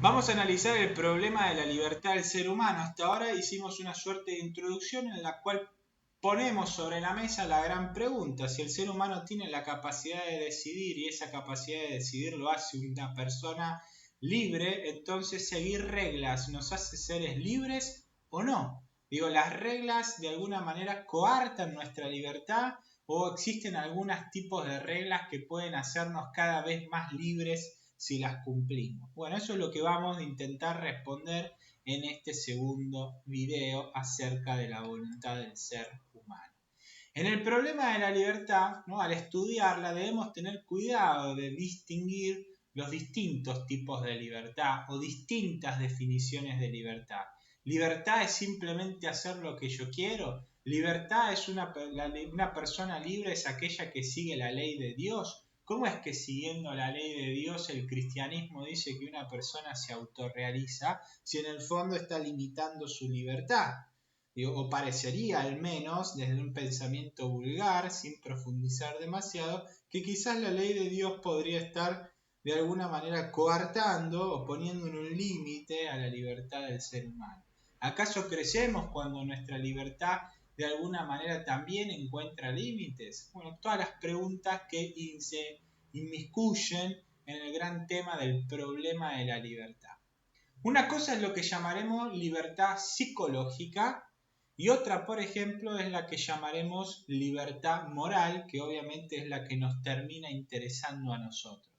Vamos a analizar el problema de la libertad del ser humano. Hasta ahora hicimos una suerte de introducción en la cual ponemos sobre la mesa la gran pregunta: si el ser humano tiene la capacidad de decidir y esa capacidad de decidir lo hace una persona libre, entonces seguir reglas nos hace seres libres o no. Digo, las reglas de alguna manera coartan nuestra libertad o existen algunos tipos de reglas que pueden hacernos cada vez más libres si las cumplimos. Bueno, eso es lo que vamos a intentar responder en este segundo video acerca de la voluntad del ser humano. En el problema de la libertad, ¿no?, al estudiarla debemos tener cuidado de distinguir los distintos tipos de libertad o distintas definiciones de libertad. ¿Libertad es simplemente hacer lo que yo quiero? ¿Libertad es una persona libre es aquella que sigue la ley de Dios? ¿Cómo es que siguiendo la ley de Dios el cristianismo dice que una persona se autorrealiza si en el fondo está limitando su libertad? O parecería, al menos desde un pensamiento vulgar, sin profundizar demasiado, que quizás la ley de Dios podría estar de alguna manera coartando o poniendo en un límite a la libertad del ser humano. ¿Acaso crecemos cuando nuestra libertad de alguna manera también encuentra límites? Bueno, todas las preguntas que se inmiscuyen en el gran tema del problema de la libertad. Una cosa es lo que llamaremos libertad psicológica y otra, por ejemplo, es la que llamaremos libertad moral, que obviamente es la que nos termina interesando a nosotros.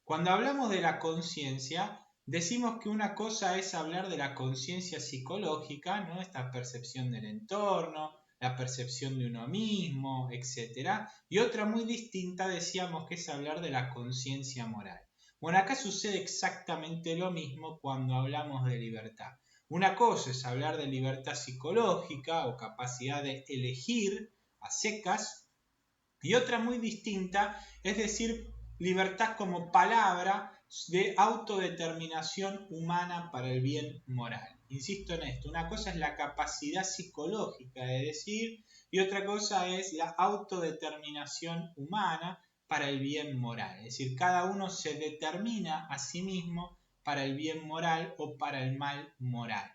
Cuando hablamos de la conciencia, decimos que una cosa es hablar de la conciencia psicológica, ¿no?, esta percepción del entorno, la percepción de uno mismo, etc. Y otra muy distinta decíamos que es hablar de la conciencia moral. Bueno, acá sucede exactamente lo mismo cuando hablamos de libertad. Una cosa es hablar de libertad psicológica o capacidad de elegir a secas, y otra muy distinta es decir libertad como palabra de autodeterminación humana para el bien moral. Insisto en esto, una cosa es la capacidad psicológica de decir y otra cosa es la autodeterminación humana para el bien moral. Es decir, cada uno se determina a sí mismo para el bien moral o para el mal moral.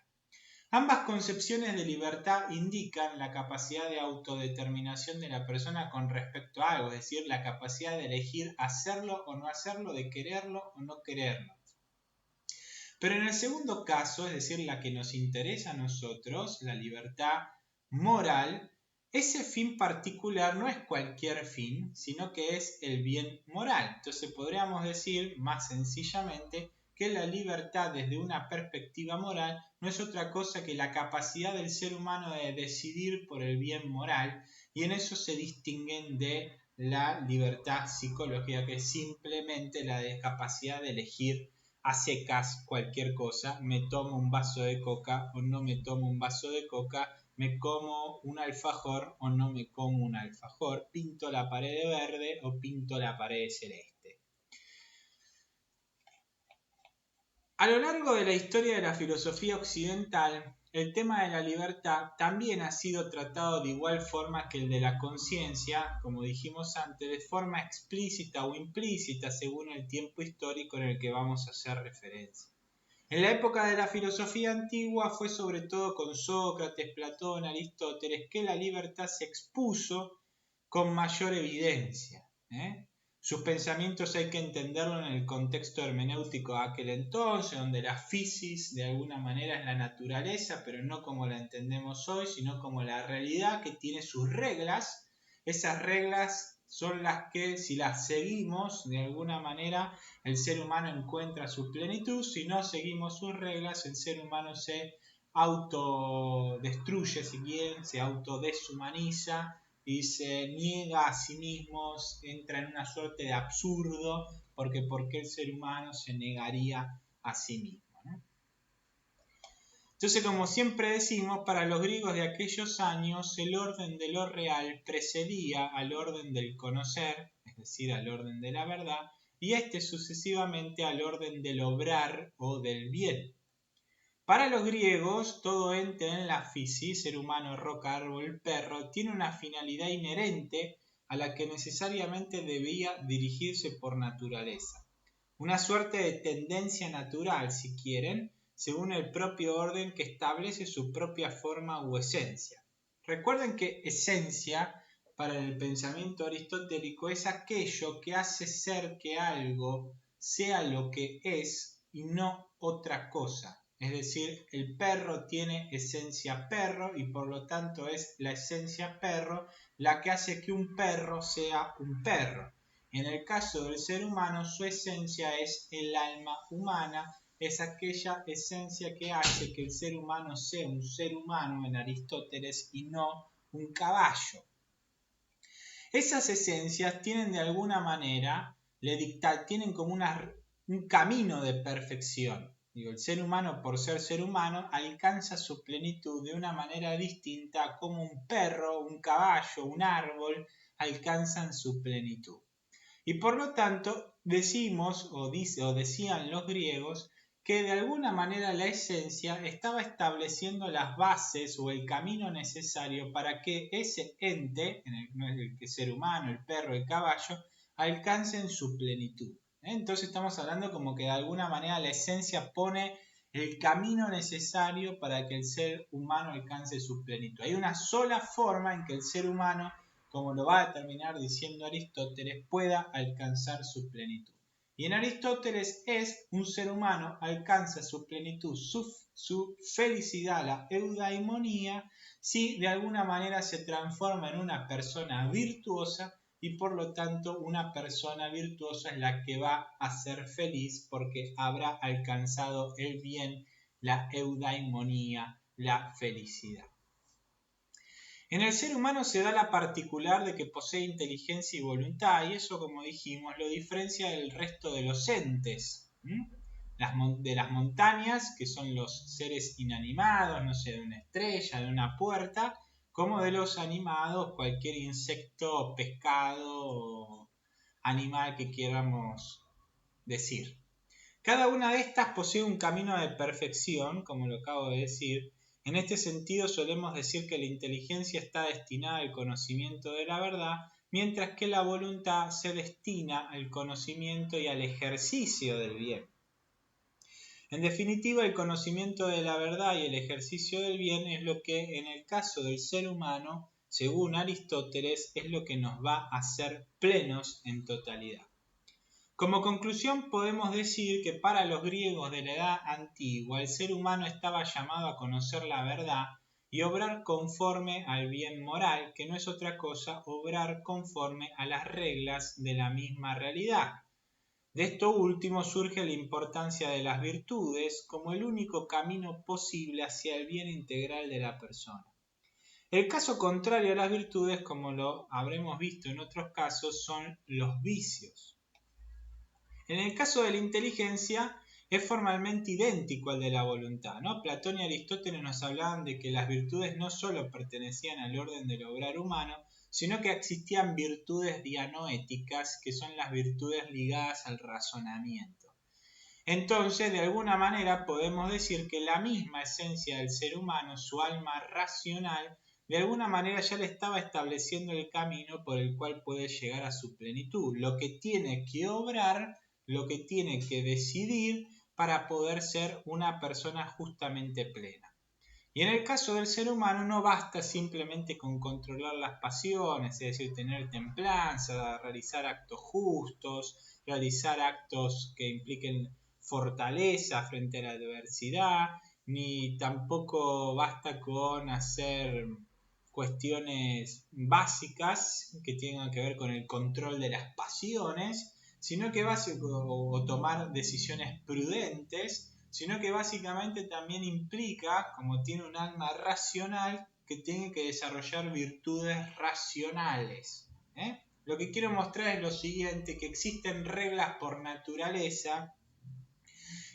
Ambas concepciones de libertad indican la capacidad de autodeterminación de la persona con respecto a algo, es decir, la capacidad de elegir hacerlo o no hacerlo, de quererlo o no quererlo. Pero en el segundo caso, es decir, la que nos interesa a nosotros, la libertad moral, ese fin particular no es cualquier fin, sino que es el bien moral. Entonces podríamos decir más sencillamente que la libertad desde una perspectiva moral no es otra cosa que la capacidad del ser humano de decidir por el bien moral, y en eso se distinguen de la libertad psicológica, que es simplemente la capacidad de elegir a secas cualquier cosa. Me tomo un vaso de coca o no me tomo un vaso de coca, me como un alfajor o no me como un alfajor, pinto la pared de verde o pinto la pared de celeste. A lo largo de la historia de la filosofía occidental, el tema de la libertad también ha sido tratado de igual forma que el de la conciencia, como dijimos antes, de forma explícita o implícita según el tiempo histórico en el que vamos a hacer referencia. En la época de la filosofía antigua fue sobre todo con Sócrates, Platón, Aristóteles que la libertad se expuso con mayor evidencia. Sus pensamientos hay que entenderlo en el contexto hermenéutico de aquel entonces, donde la physis de alguna manera es la naturaleza, pero no como la entendemos hoy, sino como la realidad que tiene sus reglas. Esas reglas son las que, si las seguimos, de alguna manera el ser humano encuentra su plenitud. Si no seguimos sus reglas, el ser humano se autodestruye, si bien, se autodeshumaniza y se niega a sí mismo, entra en una suerte de absurdo, porque ¿por qué el ser humano se negaría a sí mismo, ¿no? Entonces, como siempre decimos, para los griegos de aquellos años, el orden de lo real precedía al orden del conocer, es decir, al orden de la verdad, y este sucesivamente al orden del obrar o del bien. Para los griegos, todo ente en la physis, ser humano, roca, árbol, perro, tiene una finalidad inherente a la que necesariamente debía dirigirse por naturaleza. una suerte de tendencia natural, si quieren, según el propio orden que establece su propia forma u esencia. Recuerden que esencia, para el pensamiento aristotélico, es aquello que hace ser que algo sea lo que es y no otra cosa. Es decir, el perro tiene esencia perro y por lo tanto es la esencia perro la que hace que un perro sea un perro. En el caso del ser humano, su esencia es el alma humana, es aquella esencia que hace que el ser humano sea un ser humano en Aristóteles y no un caballo. Esas esencias tienen de alguna manera, tienen como un camino de perfección. El ser humano, por ser humano, alcanza su plenitud de una manera distinta a como un perro, un caballo, un árbol alcanzan su plenitud. Y por lo tanto decimos o decían los griegos que de alguna manera la esencia estaba estableciendo las bases o el camino necesario para que ese ente, el ser humano, el perro, el caballo, alcancen su plenitud. Entonces estamos hablando como que de alguna manera la esencia pone el camino necesario para que el ser humano alcance su plenitud. Hay una sola forma en que el ser humano, como lo va a terminar diciendo Aristóteles, pueda alcanzar su plenitud. Y en Aristóteles es un ser humano alcanza su plenitud, su felicidad, la eudaimonía, si de alguna manera se transforma en una persona virtuosa y por lo tanto una persona virtuosa es la que va a ser feliz porque habrá alcanzado el bien, la eudaimonía, la felicidad. En el ser humano se da la particular de que posee inteligencia y voluntad, y eso, como dijimos, lo diferencia del resto de los entes. De las montañas, que son los seres inanimados, no sé, de una estrella, de una puerta, como de los animados, cualquier insecto, pescado o animal que queramos decir. Cada una de estas posee un camino de perfección, como lo acabo de decir. En este sentido solemos decir que la inteligencia está destinada al conocimiento de la verdad, mientras que la voluntad se destina al conocimiento y al ejercicio del bien. En definitiva, el conocimiento de la verdad y el ejercicio del bien es lo que, en el caso del ser humano, según Aristóteles, es lo que nos va a hacer plenos en totalidad. Como conclusión podemos decir que para los griegos de la edad antigua el ser humano estaba llamado a conocer la verdad y obrar conforme al bien moral, que no es otra cosa obrar conforme a las reglas de la misma realidad. De esto último surge la importancia de las virtudes como el único camino posible hacia el bien integral de la persona. El caso contrario a las virtudes, como lo habremos visto en otros casos, son los vicios. En el caso de la inteligencia es formalmente idéntico al de la voluntad, ¿no? Platón y Aristóteles nos hablaban de que las virtudes no solo pertenecían al orden del obrar humano, sino que existían virtudes dianoéticas, que son las virtudes ligadas al razonamiento. Entonces, de alguna manera podemos decir que la misma esencia del ser humano, su alma racional, de alguna manera ya le estaba estableciendo el camino por el cual puede llegar a su plenitud, lo que tiene que obrar, lo que tiene que decidir para poder ser una persona justamente plena. Y en el caso del ser humano no basta simplemente con controlar las pasiones, es decir, tener templanza, realizar actos justos, realizar actos que impliquen fortaleza frente a la adversidad, ni tampoco basta con hacer cuestiones básicas que tengan que ver con el control de las pasiones, sino que o tomar decisiones prudentes, sino que básicamente también implica, como tiene un alma racional, que tiene que desarrollar virtudes racionales. Lo que quiero mostrar es lo siguiente, que existen reglas por naturaleza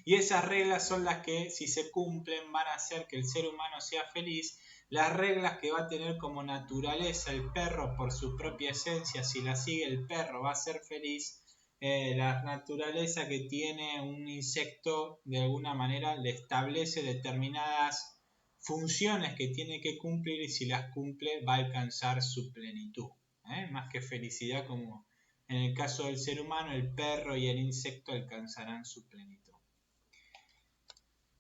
y esas reglas son las que, si se cumplen, van a hacer que el ser humano sea feliz. Las reglas que va a tener como naturaleza el perro por su propia esencia, si la sigue el perro va a ser feliz. La naturaleza que tiene un insecto de alguna manera le establece determinadas funciones que tiene que cumplir y si las cumple va a alcanzar su plenitud. Más que felicidad como En el caso del ser humano, el perro y el insecto alcanzarán su plenitud.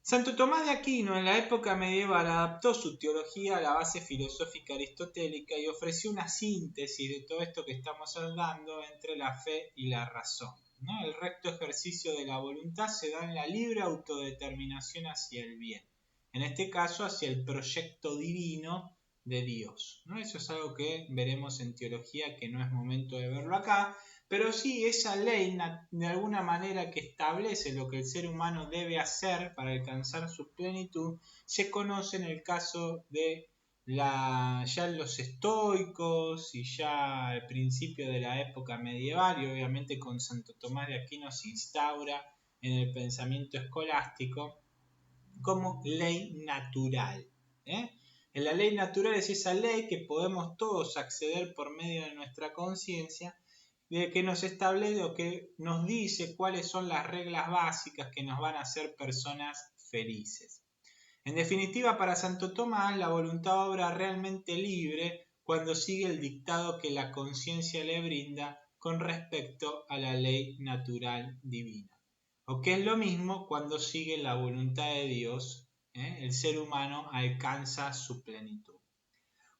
Santo Tomás de Aquino en la época medieval adaptó su teología a la base filosófica aristotélica y ofreció una síntesis de todo esto que estamos hablando entre la fe y la razón, ¿no? El recto ejercicio de la voluntad se da en la libre autodeterminación hacia el bien, en este caso hacia el proyecto divino de Dios, ¿no? Eso es algo que veremos en teología, que no es momento de verlo acá, pero sí esa ley de alguna manera que establece lo que el ser humano debe hacer para alcanzar su plenitud, se conoce en el caso de ya los estoicos y ya al principio de la época medieval, y obviamente con Santo Tomás de Aquino se instaura en el pensamiento escolástico como ley natural. La ley natural es esa ley que podemos todos acceder por medio de nuestra conciencia, que nos establece o que nos dice cuáles son las reglas básicas que nos van a hacer personas felices. En definitiva, para Santo Tomás, la voluntad obra realmente libre cuando sigue el dictado que la conciencia le brinda con respecto a la ley natural divina. O que es lo mismo cuando sigue la voluntad de Dios, el ser humano alcanza su plenitud.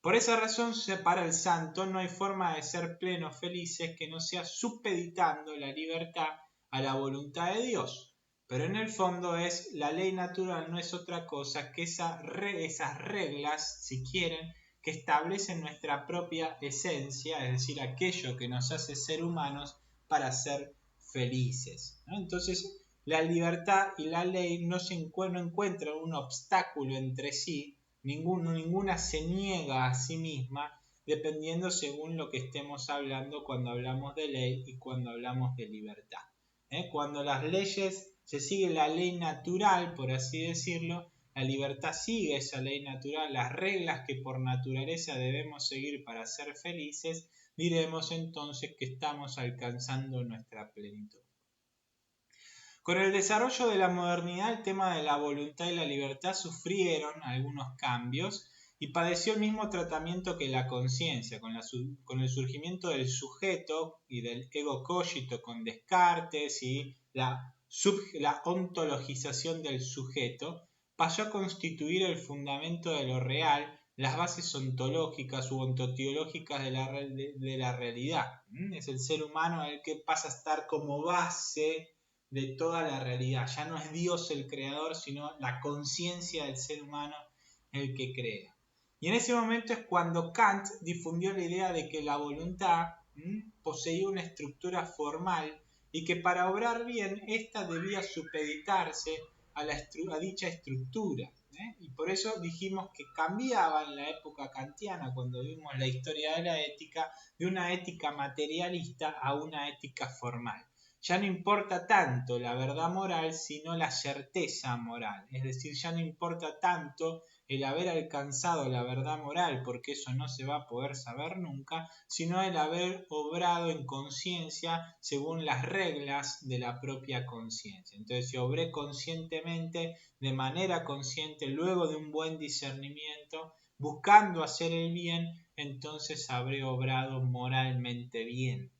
Por esa razón, para el santo no hay forma de ser plenos felices que no sea supeditando la libertad a la voluntad de Dios. Pero en el fondo la ley natural no es otra cosa que esas reglas, si quieren, que establecen nuestra propia esencia, es decir, aquello que nos hace ser humanos para ser felices, ¿no? Entonces, la libertad y la ley no encuentran un obstáculo entre sí, ninguna se niega a sí misma, dependiendo según lo que estemos hablando cuando hablamos de ley y cuando hablamos de libertad. Cuando las leyes, se sigue la ley natural, por así decirlo, la libertad sigue esa ley natural, las reglas que por naturaleza debemos seguir para ser felices, diremos entonces que estamos alcanzando nuestra plenitud. Con el desarrollo de la modernidad, el tema de la voluntad y la libertad sufrieron algunos cambios y padeció el mismo tratamiento que la conciencia, con el surgimiento del sujeto y del ego cogito con Descartes y la ontologización del sujeto, pasó a constituir el fundamento de lo real, las bases ontológicas u ontoteológicas de la realidad. Es el ser humano el que pasa a estar como base de toda la realidad. Ya no es Dios el creador, sino la conciencia del ser humano el que crea. Y en ese momento es cuando Kant difundió la idea de que la voluntad poseía una estructura formal y que para obrar bien ésta debía supeditarse a dicha estructura. Y por eso dijimos que cambiaba en la época kantiana, cuando vimos la historia de la ética, de una ética materialista a una ética formal. Ya no importa tanto la verdad moral, sino la certeza moral. Es decir, ya no importa tanto el haber alcanzado la verdad moral, porque eso no se va a poder saber nunca, sino el haber obrado en conciencia según las reglas de la propia conciencia. Entonces, si obré conscientemente, de manera consciente, luego de un buen discernimiento, buscando hacer el bien, entonces habré obrado moralmente bien.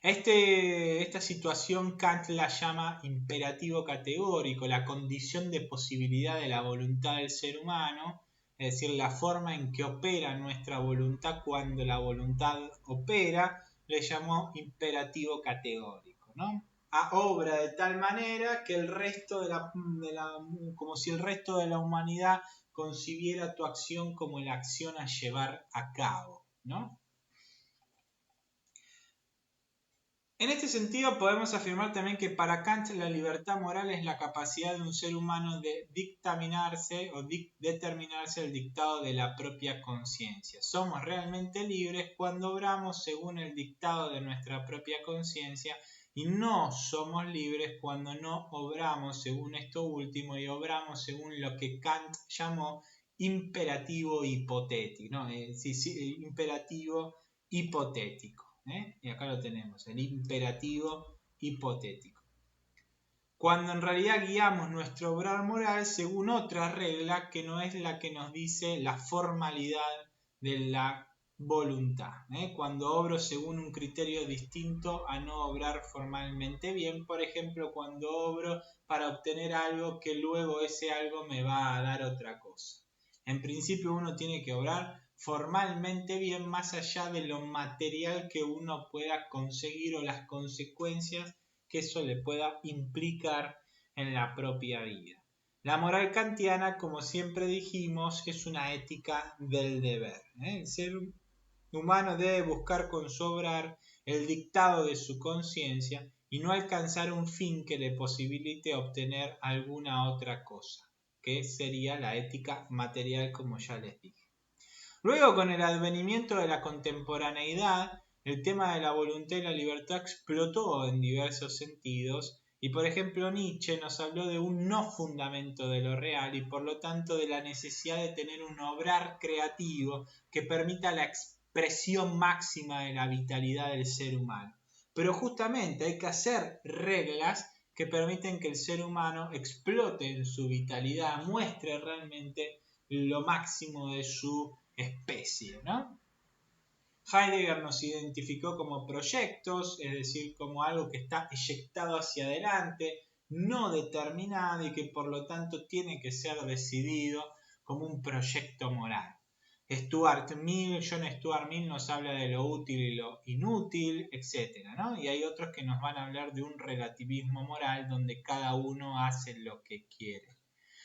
Esta situación Kant la llama imperativo categórico, la condición de posibilidad de la voluntad del ser humano, es decir, la forma en que opera nuestra voluntad cuando la voluntad opera, le llamó imperativo categórico, ¿no? Obra de tal manera que el resto como si el resto de la humanidad concibiera tu acción como la acción a llevar a cabo, ¿no? En este sentido podemos afirmar también que para Kant la libertad moral es la capacidad de un ser humano de dictaminarse o determinarse el dictado de la propia conciencia. Somos realmente libres cuando obramos según el dictado de nuestra propia conciencia y no somos libres cuando no obramos según esto último y obramos según lo que Kant llamó imperativo hipotético, ¿no? Imperativo hipotético. Y acá lo tenemos, el imperativo hipotético. Cuando en realidad guiamos nuestro obrar moral según otra regla que no es la que nos dice la formalidad de la voluntad, cuando obro según un criterio distinto a no obrar formalmente bien, por ejemplo, cuando obro para obtener algo que luego ese algo me va a dar otra cosa. En principio uno tiene que obrar formalmente bien más allá de lo material que uno pueda conseguir o las consecuencias que eso le pueda implicar en la propia vida. La moral kantiana, como siempre dijimos, es una ética del deber. El ser humano debe buscar con su obrar el dictado de su conciencia y no alcanzar un fin que le posibilite obtener alguna otra cosa, que sería la ética material, como ya les dije. Luego, con el advenimiento de la contemporaneidad, el tema de la voluntad y la libertad explotó en diversos sentidos y, por ejemplo, Nietzsche nos habló de un no fundamento de lo real y, por lo tanto, de la necesidad de tener un obrar creativo que permita la expresión máxima de la vitalidad del ser humano. Pero justamente hay que hacer reglas que permiten que el ser humano explote en su vitalidad, muestre realmente lo máximo de su especie, ¿no? Heidegger nos identificó como proyectos, es decir, como algo que está eyectado hacia adelante, no determinado y que por lo tanto tiene que ser decidido como un proyecto moral. John Stuart Mill nos habla de lo útil y lo inútil, etc., ¿no? Y hay otros que nos van a hablar de un relativismo moral donde cada uno hace lo que quiere.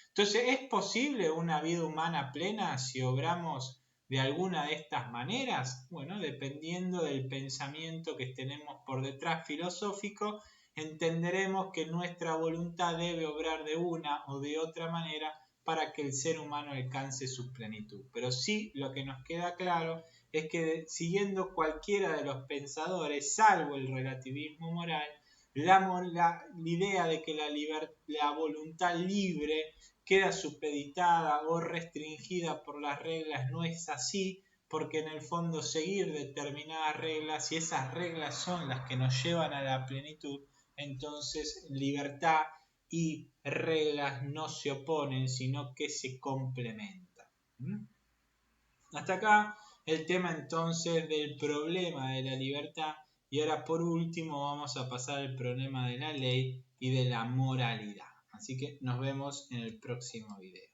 Entonces, ¿es posible una vida humana plena si obramos de alguna de estas maneras? Bueno, dependiendo del pensamiento que tenemos por detrás filosófico, entenderemos que nuestra voluntad debe obrar de una o de otra manera para que el ser humano alcance su plenitud. Pero sí, lo que nos queda claro es que siguiendo cualquiera de los pensadores, salvo el relativismo moral, la idea de que la voluntad libre queda supeditada o restringida por las reglas no es así, porque en el fondo seguir determinadas reglas, y esas reglas son las que nos llevan a la plenitud, entonces libertad y reglas no se oponen, sino que se complementan. Hasta acá el tema entonces del problema de la libertad, y ahora por último vamos a pasar al problema de la ley y de la moralidad. Así que nos vemos en el próximo video.